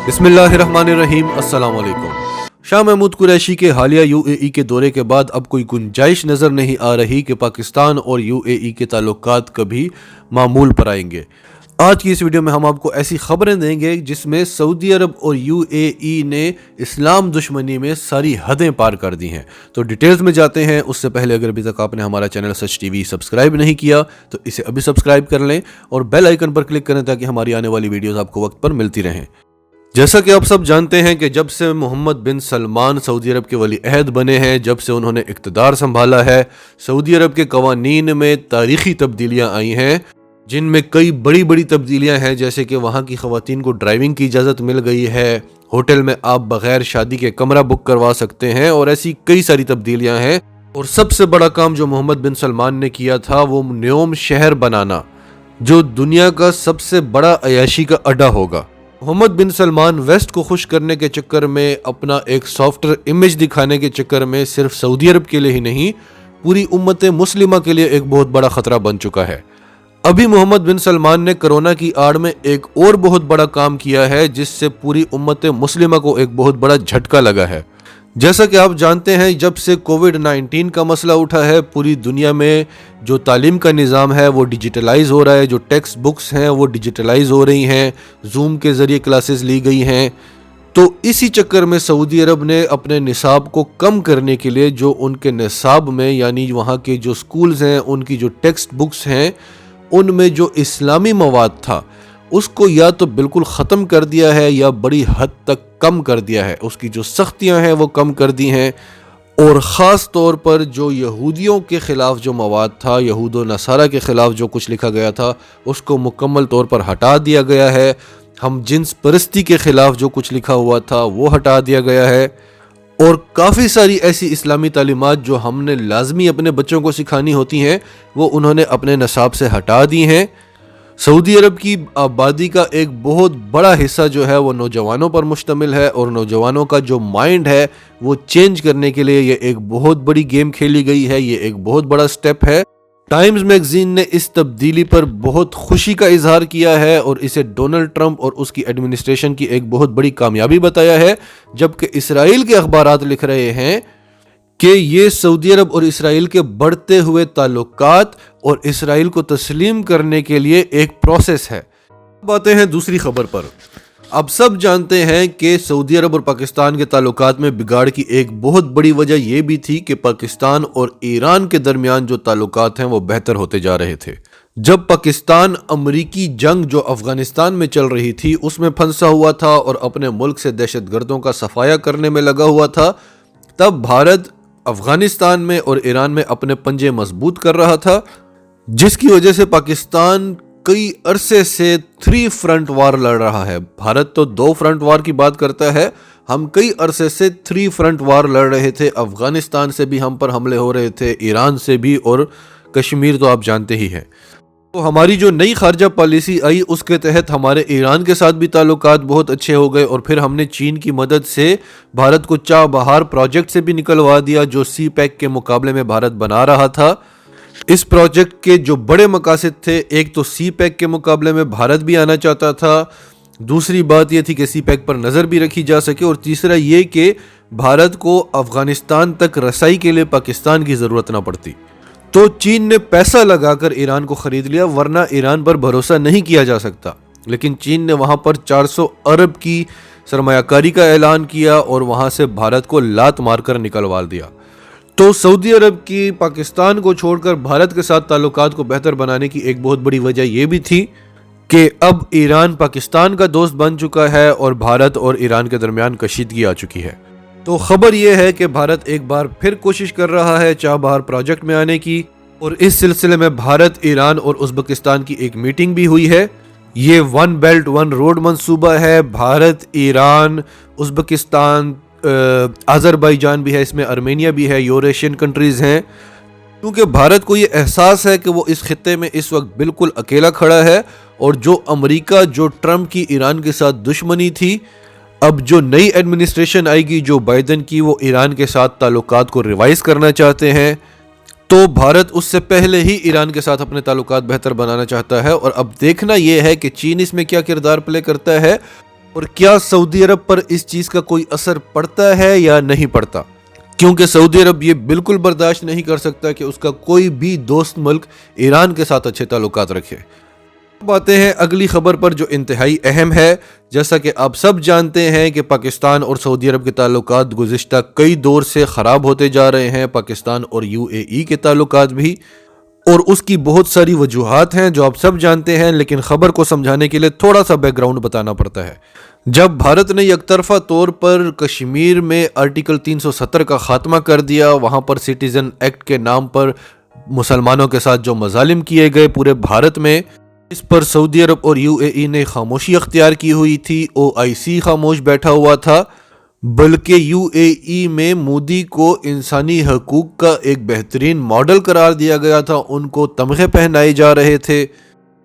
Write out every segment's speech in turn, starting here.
بسم اللہ الرحمن الرحیم۔ السلام علیکم۔ شاہ محمود قریشی کے حالیہ UAE کے دورے کے بعد اب کوئی گنجائش نظر نہیں آ رہی کہ پاکستان اور UAE کے تعلقات کبھی معمول پر آئیں گے۔ آج کی اس ویڈیو میں ہم آپ کو ایسی خبریں دیں گے جس میں سعودی عرب اور UAE نے اسلام دشمنی میں ساری حدیں پار کر دی ہیں۔ تو ڈیٹیلز میں جاتے ہیں، اس سے پہلے اگر ابھی تک آپ نے ہمارا چینل سچ ٹی وی سبسکرائب نہیں کیا تو اسے ابھی سبسکرائب کر لیں اور بیل آئیکن پر کلک کریں تاکہ ہماری آنے والی ویڈیوز آپ کو وقت پر ملتی رہیں۔ جیسا کہ آپ سب جانتے ہیں کہ جب سے محمد بن سلمان سعودی عرب کے ولی عہد بنے ہیں، جب سے انہوں نے اقتدار سنبھالا ہے، سعودی عرب کے قوانین میں تاریخی تبدیلیاں آئی ہیں، جن میں کئی بڑی تبدیلیاں ہیں، جیسے کہ وہاں کی خواتین کو ڈرائیونگ کی اجازت مل گئی ہے، ہوٹل میں آپ بغیر شادی کے کمرہ بک کروا سکتے ہیں، اور ایسی کئی ساری تبدیلیاں ہیں۔ اور سب سے بڑا کام جو محمد بن سلمان نے کیا تھا وہ نیوم شہر بنانا، جو دنیا کا سب سے بڑا عیاشی کا اڈا ہوگا۔ محمد بن سلمان ویسٹ کو خوش کرنے کے چکر میں، اپنا ایک سافٹ ویئر امیج دکھانے کے چکر میں صرف سعودی عرب کے لیے ہی نہیں، پوری امت مسلمہ کے لیے ایک بہت بڑا خطرہ بن چکا ہے۔ ابھی محمد بن سلمان نے کرونا کی آڑ میں ایک اور بہت بڑا کام کیا ہے جس سے پوری امت مسلمہ کو ایک بہت بڑا جھٹکا لگا ہے۔ جیسا کہ آپ جانتے ہیں، جب سے کووڈ-19 کا مسئلہ اٹھا ہے، پوری دنیا میں جو تعلیم کا نظام ہے وہ ڈیجیٹلائز ہو رہا ہے، جو ٹیکسٹ بکس ہیں وہ ڈیجیٹلائز ہو رہی ہیں، زوم کے ذریعے کلاسز لی گئی ہیں۔ تو اسی چکر میں سعودی عرب نے اپنے نصاب کو کم کرنے کے لیے، جو ان کے نصاب میں یعنی وہاں کے جو سکولز ہیں ان کی جو ٹیکسٹ بکس ہیں ان میں جو اسلامی مواد تھا اس کو یا تو بالکل ختم کر دیا ہے یا بڑی حد تک کم کر دیا ہے، اس کی جو سختیاں ہیں وہ کم کر دی ہیں، اور خاص طور پر جو یہودیوں کے خلاف جو مواد تھا، یہود و نصارہ کے خلاف جو کچھ لکھا گیا تھا اس کو مکمل طور پر ہٹا دیا گیا ہے۔ ہم جنس پرستی کے خلاف جو کچھ لکھا ہوا تھا وہ ہٹا دیا گیا ہے، اور کافی ساری ایسی اسلامی تعلیمات جو ہم نے لازمی اپنے بچوں کو سکھانی ہوتی ہیں وہ انہوں نے اپنے نصاب سے ہٹا دی ہیں۔ سعودی عرب کی آبادی کا ایک بہت بڑا حصہ جو ہے وہ نوجوانوں پر مشتمل ہے، اور نوجوانوں کا جو مائنڈ ہے وہ چینج کرنے کے لیے یہ ایک بہت بڑی گیم کھیلی گئی ہے، یہ ایک بہت بڑا سٹیپ ہے۔ ٹائمز میگزین نے اس تبدیلی پر بہت خوشی کا اظہار کیا ہے اور اسے ڈونلڈ ٹرمپ اور اس کی ایڈمنسٹریشن کی ایک بہت بڑی کامیابی بتایا ہے، جبکہ اسرائیل کے اخبارات لکھ رہے ہیں کہ یہ سعودی عرب اور اسرائیل کے بڑھتے ہوئے تعلقات اور اسرائیل کو تسلیم کرنے کے لیے ایک پروسیس ہے۔ اب آتے ہیں دوسری خبر پر۔ اب سب جانتے ہیں کہ سعودی عرب اور پاکستان کے تعلقات میں بگاڑ کی ایک بہت بڑی وجہ یہ بھی تھی کہ پاکستان اور ایران کے درمیان جو تعلقات ہیں وہ بہتر ہوتے جا رہے تھے۔ جب پاکستان امریکی جنگ جو افغانستان میں چل رہی تھی اس میں پھنسا ہوا تھا اور اپنے ملک سے دہشت گردوں کا صفایا کرنے میں لگا ہوا تھا، تب بھارت افغانستان میں اور ایران میں اپنے پنجے مضبوط کر رہا تھا، جس کی وجہ سے پاکستان کئی عرصے سے 3 فرنٹ وار لڑ رہا ہے۔ بھارت تو 2 فرنٹ وار کی بات کرتا ہے، ہم کئی عرصے سے 3 فرنٹ وار لڑ رہے تھے۔ افغانستان سے بھی ہم پر حملے ہو رہے تھے، ایران سے بھی، اور کشمیر تو آپ جانتے ہی ہیں۔ تو ہماری جو نئی خارجہ پالیسی آئی اس کے تحت ہمارے ایران کے ساتھ بھی تعلقات بہت اچھے ہو گئے، اور پھر ہم نے چین کی مدد سے بھارت کو چاہ بہار پروجیکٹ سے بھی نکلوا دیا جو سی پیک کے مقابلے میں بھارت بنا رہا تھا۔ اس پروجیکٹ کے جو بڑے مقاصد تھے، ایک تو سی پیک کے مقابلے میں بھارت بھی آنا چاہتا تھا، دوسری بات یہ تھی کہ سی پیک پر نظر بھی رکھی جا سکے، اور تیسرا یہ کہ بھارت کو افغانستان تک رسائی کے لیے پاکستان کی ضرورت نہ پڑتی۔ تو چین نے پیسہ لگا کر ایران کو خرید لیا، ورنہ ایران پر بھروسہ نہیں کیا جا سکتا، لیکن چین نے وہاں پر 400 ارب کی سرمایہ کاری کا اعلان کیا اور وہاں سے بھارت کو لات مار کر نکلوا دیا۔ تو سعودی عرب کی پاکستان کو چھوڑ کر بھارت کے ساتھ تعلقات کو بہتر بنانے کی ایک بہت بڑی وجہ یہ بھی تھی کہ اب ایران پاکستان کا دوست بن چکا ہے اور بھارت اور ایران کے درمیان کشیدگی آ چکی ہے۔ تو خبر یہ ہے کہ بھارت ایک بار پھر کوشش کر رہا ہے چاہ بہار پروجیکٹ میں آنے کی، اور اس سلسلے میں بھارت، ایران اور ازبکستان کی ایک میٹنگ بھی ہوئی ہے۔ یہ 1 بیلٹ 1 روڈ منصوبہ ہے، بھارت، ایران، ازبکستان، آذربائیجان بھی ہے، اس میں ارمینیا بھی ہے، یوریشین کنٹریز ہیں، کیونکہ بھارت کو یہ احساس ہے کہ وہ اس خطے میں اس وقت بالکل اکیلا کھڑا ہے، اور جو امریکہ، جو ٹرمپ کی ایران کے ساتھ دشمنی تھی، اب جو نئی ایڈمنسٹریشن آئے گی جو بائیڈن کی، وہ ایران کے ساتھ تعلقات کو ریوائز کرنا چاہتے ہیں، تو بھارت اس سے پہلے ہی ایران کے ساتھ اپنے تعلقات بہتر بنانا چاہتا ہے۔ اور اب دیکھنا یہ ہے کہ چین اس میں کیا کردار پلے کرتا ہے، اور کیا سعودی عرب پر اس چیز کا کوئی اثر پڑتا ہے یا نہیں پڑتا؟ کیونکہ سعودی عرب یہ بالکل برداشت نہیں کر سکتا کہ اس کا کوئی بھی دوست ملک ایران کے ساتھ اچھے تعلقات رکھے۔ اب آتے ہیں اگلی خبر پر جو انتہائی اہم ہے۔ جیسا کہ آپ سب جانتے ہیں کہ پاکستان اور سعودی عرب کے تعلقات گزشتہ کئی دور سے خراب ہوتے جا رہے ہیں، پاکستان اور UAE کے تعلقات بھی، اور اس کی بہت ساری وجوہات ہیں جو آپ سب جانتے ہیں، لیکن خبر کو سمجھانے کے لیے تھوڑا سا بیک گراؤنڈ بتانا پڑتا ہے۔ جب بھارت نے یک طرفہ طور پر کشمیر میں آرٹیکل 370 کا خاتمہ کر دیا، وہاں پر سٹیزن ایکٹ کے نام پر مسلمانوں کے ساتھ جو مظالم کیے گئے پورے بھارت میں، اس پر سعودی عرب اور UAE نے خاموشی اختیار کی ہوئی تھی۔ OIC خاموش بیٹھا ہوا تھا، بلکہ UAE میں مودی کو انسانی حقوق کا ایک بہترین ماڈل قرار دیا گیا تھا، ان کو تمغے پہنائے جا رہے تھے۔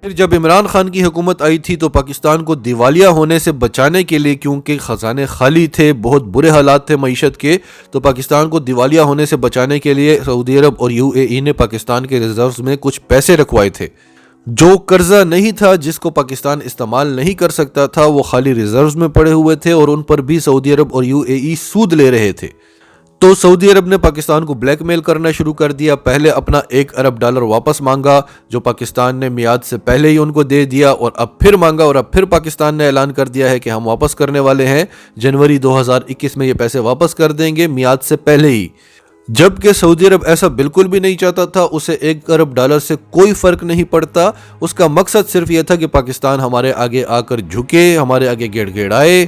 پھر جب عمران خان کی حکومت آئی تھی تو پاکستان کو دیوالیہ ہونے سے بچانے کے لیے، کیونکہ خزانے خالی تھے، بہت برے حالات تھے معیشت کے، تو پاکستان کو دیوالیہ ہونے سے بچانے کے لیے سعودی عرب اور UAE نے پاکستان کے ریزروز میں کچھ پیسے رکھوائے تھے۔ جو قرضہ نہیں تھا، جس کو پاکستان استعمال نہیں کر سکتا تھا، وہ خالی ریزروز میں پڑے ہوئے تھے اور ان پر بھی سعودی عرب اور UAE سود لے رہے تھے۔ تو سعودی عرب نے پاکستان کو بلیک میل کرنا شروع کر دیا۔ پہلے اپنا $1 ارب واپس مانگا، جو پاکستان نے میعاد سے پہلے ہی ان کو دے دیا، اور اب پھر مانگا، اور اب پھر پاکستان نے اعلان کر دیا ہے کہ ہم واپس کرنے والے ہیں، جنوری 2021 میں یہ پیسے واپس کر دیں گے میعاد سے پہلے ہی۔ جبکہ سعودی عرب ایسا بالکل بھی نہیں چاہتا تھا، اسے $1 ارب سے کوئی فرق نہیں پڑتا۔ اس کا مقصد صرف یہ تھا کہ پاکستان ہمارے آگے آ کر جھکے، ہمارے آگے گڑ گڑائے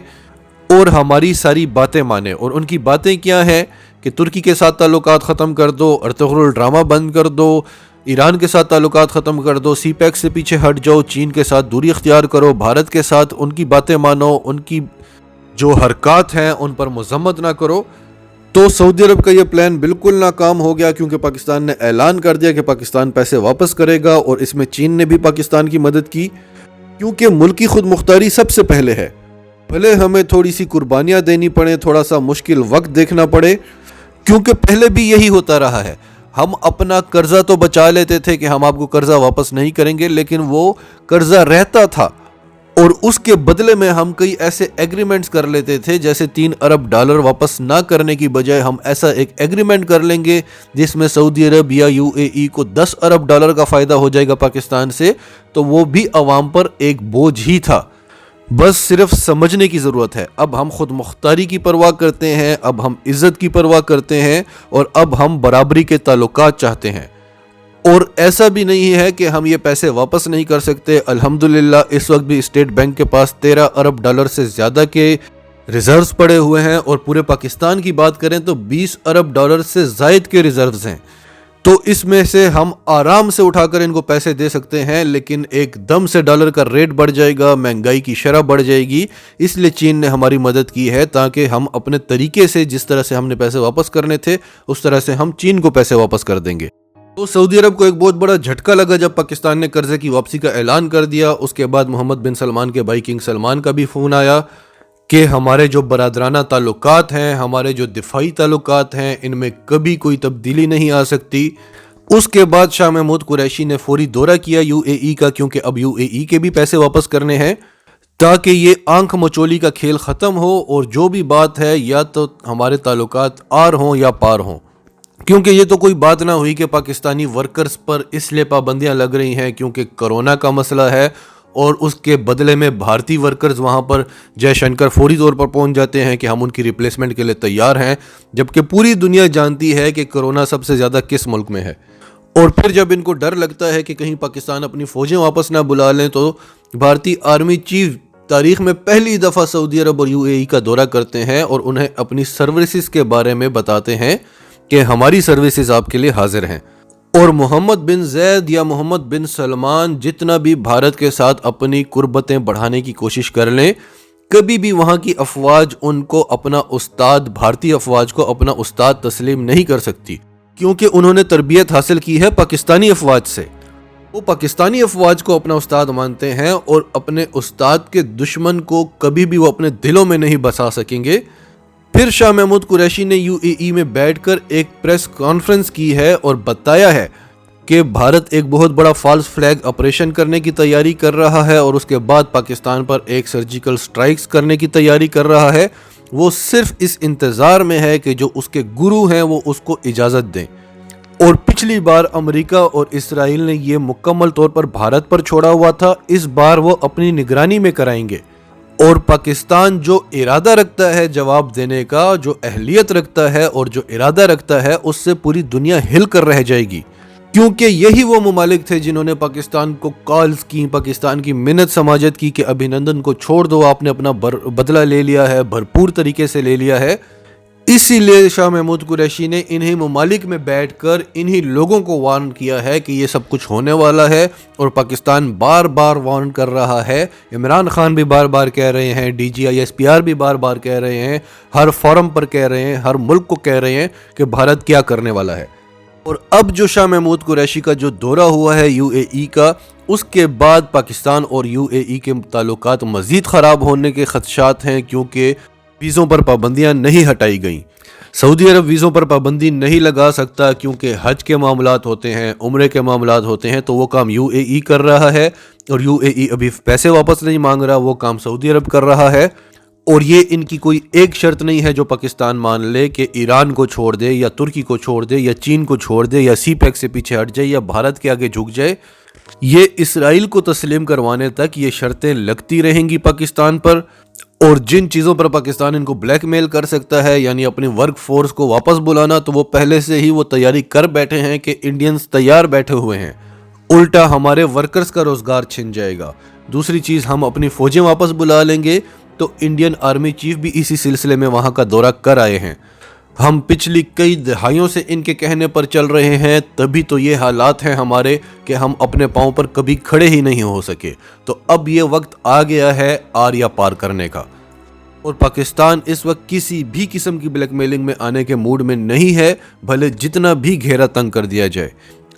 اور ہماری ساری باتیں مانے۔ اور ان کی باتیں کیا ہیں کہ ترکی کے ساتھ تعلقات ختم کر دو، ارطغرل ڈرامہ بند کر دو، ایران کے ساتھ تعلقات ختم کر دو، سی پیک سے پیچھے ہٹ جاؤ، چین کے ساتھ دوری اختیار کرو، بھارت کے ساتھ ان کی باتیں مانو، ان کی جو حرکات ہیں ان پر مذمت نہ کرو۔ تو سعودی عرب کا یہ پلان بالکل ناکام ہو گیا، کیونکہ پاکستان نے اعلان کر دیا کہ پاکستان پیسے واپس کرے گا، اور اس میں چین نے بھی پاکستان کی مدد کی، کیونکہ ملکی خود مختاری سب سے پہلے ہے۔ بھلے ہمیں تھوڑی سی قربانیاں دینی پڑیں، تھوڑا سا مشکل وقت دیکھنا پڑے، کیونکہ پہلے بھی یہی ہوتا رہا ہے۔ ہم اپنا قرضہ تو بچا لیتے تھے کہ ہم آپ کو قرضہ واپس نہیں کریں گے، لیکن وہ قرضہ رہتا تھا، اور اس کے بدلے میں ہم کئی ایسے ایگریمنٹس کر لیتے تھے، جیسے $3 ارب واپس نہ کرنے کی بجائے ہم ایسا ایک ایگریمنٹ کر لیں گے جس میں سعودی عرب یا UAE کو $10 ارب کا فائدہ ہو جائے گا پاکستان سے، تو وہ بھی عوام پر ایک بوجھ ہی تھا۔ بس صرف سمجھنے کی ضرورت ہے۔ اب ہم خود مختاری کی پرواہ کرتے ہیں، اب ہم عزت کی پرواہ کرتے ہیں، اور اب ہم برابری کے تعلقات چاہتے ہیں۔ اور ایسا بھی نہیں ہے کہ ہم یہ پیسے واپس نہیں کر سکتے۔ الحمدللہ اس وقت بھی اسٹیٹ بینک کے پاس $13 ارب سے زیادہ کے ریزروز پڑے ہوئے ہیں، اور پورے پاکستان کی بات کریں تو $20 ارب سے زائد کے ریزروز ہیں۔ تو اس میں سے ہم آرام سے اٹھا کر ان کو پیسے دے سکتے ہیں، لیکن ایک دم سے ڈالر کا ریٹ بڑھ جائے گا، مہنگائی کی شرح بڑھ جائے گی۔ اس لیے چین نے ہماری مدد کی ہے، تاکہ ہم اپنے طریقے سے، جس طرح سے ہم نے پیسے واپس کرنے تھے، اس طرح سے ہم چین کو پیسے واپس کر دیں گے۔ تو سعودی عرب کو ایک بہت بڑا جھٹکا لگا جب پاکستان نے قرضے کی واپسی کا اعلان کر دیا۔ اس کے بعد محمد بن سلمان کے بھائی کنگ سلمان کا بھی فون آیا کہ ہمارے جو برادرانہ تعلقات ہیں، ہمارے جو دفاعی تعلقات ہیں، ان میں کبھی کوئی تبدیلی نہیں آ سکتی۔ اس کے بعد شاہ محمود قریشی نے فوری دورہ کیا UAE کا، کیونکہ اب UAE کے بھی پیسے واپس کرنے ہیں، تاکہ یہ آنکھ مچولی کا کھیل ختم ہو، اور جو بھی بات ہے یا تو ہمارے تعلقات آر ہوں یا پار ہوں۔ کیونکہ یہ تو کوئی بات نہ ہوئی کہ پاکستانی ورکرز پر اس لیے پابندیاں لگ رہی ہیں کیونکہ کرونا کا مسئلہ ہے، اور اس کے بدلے میں بھارتی ورکرز وہاں پر جے شنکر فوری طور پر پہنچ جاتے ہیں کہ ہم ان کی ریپلیسمنٹ کے لیے تیار ہیں، جبکہ پوری دنیا جانتی ہے کہ کرونا سب سے زیادہ کس ملک میں ہے۔ اور پھر جب ان کو ڈر لگتا ہے کہ کہیں پاکستان اپنی فوجیں واپس نہ بلا لیں، تو بھارتی آرمی چیف تاریخ میں پہلی دفعہ سعودی عرب اور UAE کا دورہ کرتے ہیں، اور انہیں اپنی سروسز کے بارے میں بتاتے ہیں کہ ہماری سروسز آپ کے لیے حاضر ہیں۔ اور محمد بن زید یا محمد بن سلمان جتنا بھی بھارت کے ساتھ اپنی قربتیں بڑھانے کی کوشش کر لیں، کبھی بھی وہاں کی افواج ان کو اپنا استاد، بھارتی افواج کو اپنا استاد تسلیم نہیں کر سکتی، کیونکہ انہوں نے تربیت حاصل کی ہے پاکستانی افواج سے۔ وہ پاکستانی افواج کو اپنا استاد مانتے ہیں، اور اپنے استاد کے دشمن کو کبھی بھی وہ اپنے دلوں میں نہیں بسا سکیں گے۔ پھر شاہ محمود قریشی نے UAE میں بیٹھ کر ایک پریس کانفرنس کی ہے اور بتایا ہے کہ بھارت ایک بہت بڑا فالس فلیگ آپریشن کرنے کی تیاری کر رہا ہے اور اس کے بعد پاکستان پر ایک سرجیکل سٹرائکس کرنے کی تیاری کر رہا ہے، وہ صرف اس انتظار میں ہے کہ جو اس کے گرو ہیں وہ اس کو اجازت دیں۔ اور پچھلی بار امریکہ اور اسرائیل نے یہ مکمل طور پر بھارت پر چھوڑا ہوا تھا، اس بار وہ اپنی نگرانی میں کرائیں گے، اور پاکستان جو ارادہ رکھتا ہے جواب دینے کا، جو اہلیت رکھتا ہے اور جو ارادہ رکھتا ہے، اس سے پوری دنیا ہل کر رہ جائے گی، کیونکہ یہی وہ ممالک تھے جنہوں نے پاکستان کو کالز کی، پاکستان کی منت سماجت کی کہ ابھینندن کو چھوڑ دو، آپ نے اپنا بدلہ لے لیا ہے، بھرپور طریقے سے لے لیا ہے۔ اسی لیے شاہ محمود قریشی نے انہی ممالک میں بیٹھ کر انہی لوگوں کو وارن کیا ہے کہ یہ سب کچھ ہونے والا ہے، اور پاکستان بار بار وارن کر رہا ہے، عمران خان بھی بار بار کہہ رہے ہیں، DGI SPR بھی بار بار کہہ رہے ہیں، ہر فورم پر کہہ رہے ہیں، ہر ملک کو کہہ رہے ہیں کہ بھارت کیا کرنے والا ہے۔ اور اب جو شاہ محمود قریشی کا جو دورہ ہوا ہے UAE کا، اس کے بعد پاکستان اور UAE کے تعلقات مزید خراب ہونے کے خدشات ہیں، کیونکہ ویزوں پر پابندیاں نہیں ہٹائی گئیں۔ سعودی عرب ویزوں پر پابندی نہیں لگا سکتا، کیونکہ حج کے معاملات ہوتے ہیں، عمرے کے معاملات ہوتے ہیں، تو وہ کام UAE کر رہا ہے، اور UAE ابھی پیسے واپس نہیں مانگ رہا، وہ کام سعودی عرب کر رہا ہے۔ اور یہ ان کی کوئی ایک شرط نہیں ہے جو پاکستان مان لے کہ ایران کو چھوڑ دے، یا ترکی کو چھوڑ دے، یا چین کو چھوڑ دے، یا CPEC سے پیچھے ہٹ جائے، یا بھارت کے آگے جھک جائے۔ یہ اسرائیل کو تسلیم کروانے تک یہ شرطیں لگتی رہیں گی پاکستان پر، اور جن چیزوں پر پاکستان ان کو بلیک میل کر سکتا ہے، یعنی اپنی ورک فورس کو واپس بلانا، تو وہ پہلے سے ہی وہ تیاری کر بیٹھے ہیں کہ انڈینز تیار بیٹھے ہوئے ہیں۔ الٹا ہمارے ورکرز کا روزگار چھن جائے گا۔ دوسری چیز، ہم اپنی فوجیں واپس بلا لیں گے، تو انڈین آرمی چیف بھی اسی سلسلے میں وہاں کا دورہ کر آئے ہیں۔ ہم پچھلی کئی دہائیوں سے ان کے کہنے پر چل رہے ہیں، تبھی تو یہ حالات ہیں ہمارے کہ ہم اپنے پاؤں پر کبھی کھڑے ہی نہیں ہو سکے۔ تو اب یہ وقت آ گیا ہے آریا پار کرنے کا، اور پاکستان اس وقت کسی بھی قسم کی بلیک میلنگ میں آنے کے موڈ میں نہیں ہے، بھلے جتنا بھی گھیرا تنگ کر دیا جائے۔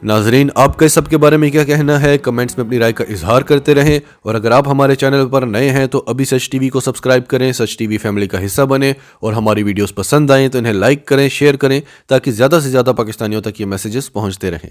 ناظرین، آپ کا اس سب کے بارے میں کیا کہنا ہے؟ کمنٹس میں اپنی رائے کا اظہار کرتے رہیں، اور اگر آپ ہمارے چینل پر نئے ہیں تو ابھی سچ ٹی وی کو سبسکرائب کریں، سچ ٹی وی فیملی کا حصہ بنیں، اور ہماری ویڈیوز پسند آئیں تو انہیں لائک کریں، شیئر کریں، تاکہ زیادہ سے زیادہ پاکستانیوں تک یہ میسیجز پہنچتے رہیں۔